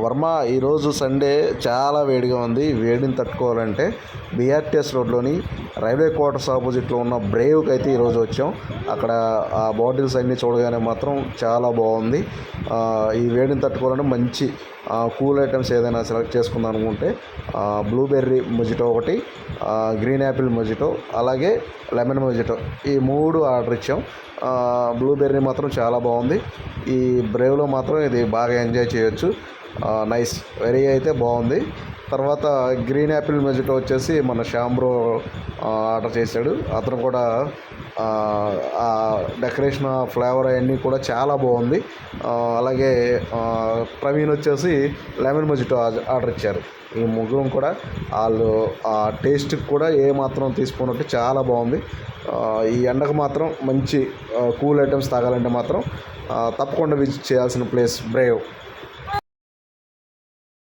వర్మ ఈరోజు సండే చాలా వేడిగా ఉంది. వేడిని తట్టుకోవాలంటే బీఆర్టీఎస్ రోడ్లోని రైల్వే క్వార్టర్స్ ఆపోజిట్లో ఉన్న బ్రేవ్కి అయితే ఈరోజు వచ్చాం. అక్కడ ఆ బాటిల్స్ అన్నీ చూడగానే మాత్రం చాలా బాగుంది. ఈ వేడిని తట్టుకోవాలంటే మంచి కూల్ ఐటమ్స్ ఏదైనా సెలెక్ట్ చేసుకుందాం అనుకుంటే బ్లూబెర్రీ మొజిటో ఒకటి, గ్రీన్ యాపిల్ మొజిటో, అలాగే లెమన్ మొజిటో, ఈ 3 ఆర్డర్ ఇచ్చాం. బ్లూబెర్రీ మాత్రం చాలా బాగుంది. ఈ బ్రేవ్లో మాత్రం ఇది బాగా ఎంజాయ్ చేయొచ్చు. నైస్, వెరీ అయితే బాగుంది. తర్వాత గ్రీన్ యాపిల్ మొజిటో వచ్చేసి మన శ్యాంబ్రో ఆర్డర్ చేశాడు. అతను కూడా డెకరేషన్ ఫ్లేవర్ అవన్నీ కూడా చాలా బాగుంది. అలాగే ప్రవీణ్ వచ్చేసి లెమన్ మొజిటో ఆర్డర్ ఇచ్చారు. ఈ ముగ్గురం కూడా వాళ్ళు టేస్ట్కి కూడా ఏ మాత్రం తీసుకున్నట్టు చాలా బాగుంది. ఈ ఎండకు మాత్రం మంచి కూల్ ఐటమ్స్ తాగాలంటే మాత్రం తప్పకుండా విజిట్ చేయాల్సిన ప్లేస్ బ్రేవ్.